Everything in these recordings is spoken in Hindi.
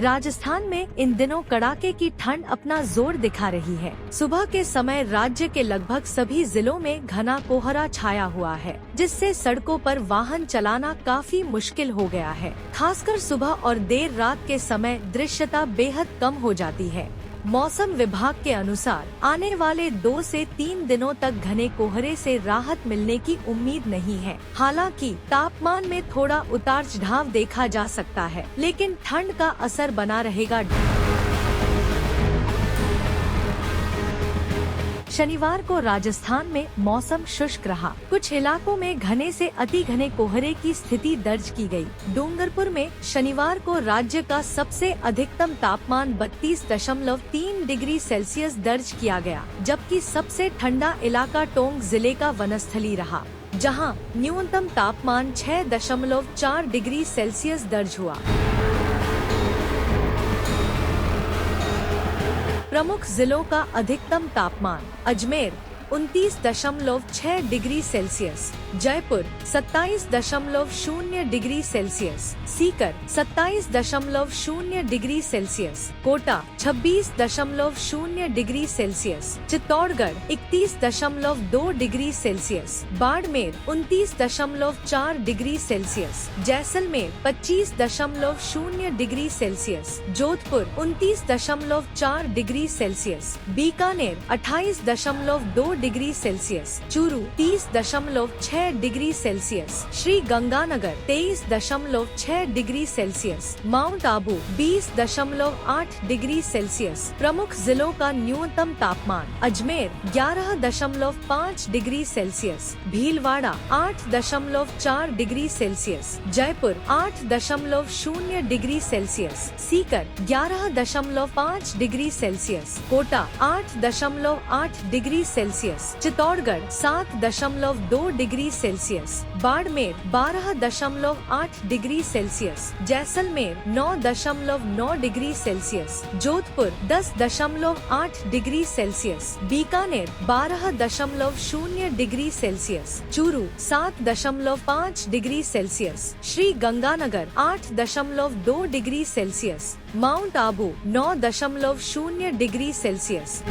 राजस्थान में इन दिनों कड़ाके की ठंड अपना जोर दिखा रही है। सुबह के समय राज्य के लगभग सभी जिलों में घना कोहरा छाया हुआ है, जिससे सड़कों पर वाहन चलाना काफी मुश्किल हो गया है। खासकर सुबह और देर रात के समय दृश्यता बेहद कम हो जाती है। मौसम विभाग के अनुसार आने वाले 2 से 3 दिनों तक घने कोहरे से राहत मिलने की उम्मीद नहीं है। हालांकि तापमान में थोड़ा उतार चढ़ाव देखा जा सकता है, लेकिन ठंड का असर बना रहेगा। शनिवार को राजस्थान में मौसम शुष्क रहा। कुछ इलाकों में घने से अति घने कोहरे की स्थिति दर्ज की गई। डूंगरपुर में शनिवार को राज्य का सबसे अधिकतम तापमान 32.3 डिग्री सेल्सियस दर्ज किया गया, जबकि सबसे ठंडा इलाका टोंक जिले का वनस्थली रहा, जहां न्यूनतम तापमान 6.4 डिग्री सेल्सियस दर्ज हुआ। प्रमुख जिलों का अधिकतम तापमान: Ajmer 29.6 degree Celsius, Jaipur 27.0 degree Celsius, Sikar 27.0 degree Celsius, Kota 26.0 degree Celsius, Chittorgarh 31.2 degree Celsius, Barmer 29.4 degree Celsius, Jaisalmer 25.0 degree Celsius, Jodhpur 29.4 degree Celsius, Bikaner 28.2 degree Celsius, Churu 30.6 degree Celsius, Shri Ganganagar 23.6 degree Celsius, mount Abu 20.8 degree Celsius. प्रमुख जिलों का न्यूनतम तापमान: Ajmer 11.5 degree Celsius, Bhilwara 8.4 degree Celsius, Jaipur 8.0 degree Celsius, Sikar 11.5 degree Celsius, Kota 8.8 degree Celsius, Chittorgarh 7.2 degree Celsius, Barmer 12.8 degree Celsius, Jaisalmer 9.9 degree Celsius, Jodhpur 10.8 degree Celsius, Bikaner 12.0 degree Celsius, Churu 7.5 degree Celsius, Shri Ganganagar 8.2 degree Celsius, mount Abu 9.0 degree Celsius.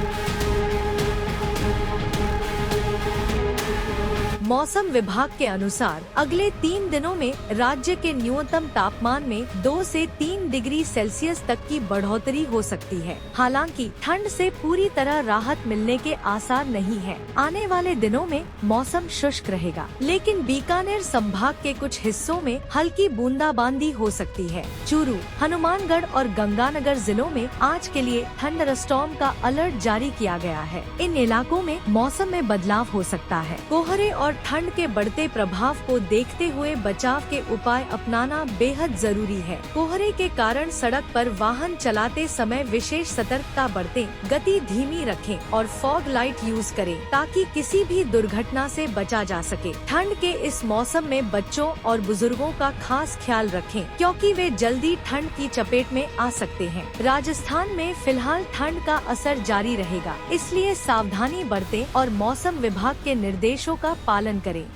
मौसम विभाग के अनुसार अगले 3 दिनों में राज्य के न्यूनतम तापमान में 2 से 3 डिग्री सेल्सियस तक की बढ़ोतरी हो सकती है। हालांकि ठंड से पूरी तरह राहत मिलने के आसार नहीं है। आने वाले दिनों में मौसम शुष्क रहेगा, लेकिन बीकानेर संभाग के कुछ हिस्सों में हल्की बूंदाबांदी हो सकती है। चूरू, हनुमानगढ़ और गंगानगर जिलों में आज के लिए थंडरस्टॉर्म का अलर्ट जारी किया गया है। इन इलाकों में मौसम में बदलाव हो सकता है। कोहरे और ठंड के बढ़ते प्रभाव को देखते हुए बचाव के उपाय अपनाना बेहद जरूरी है। कोहरे के कारण सड़क पर वाहन चलाते समय विशेष सतर्कता बरतें, गति धीमी रखें और फॉग लाइट यूज करें, ताकि किसी भी दुर्घटना से बचा जा सके। ठंड के इस मौसम में बच्चों और बुजुर्गों का खास ख्याल रखें, क्योंकि वे जल्दी ठंड की चपेट में आ सकते हैं। राजस्थान में फिलहाल ठंड का असर जारी रहेगा, इसलिए सावधानी बरतें और मौसम विभाग के निर्देशों का पालन करें।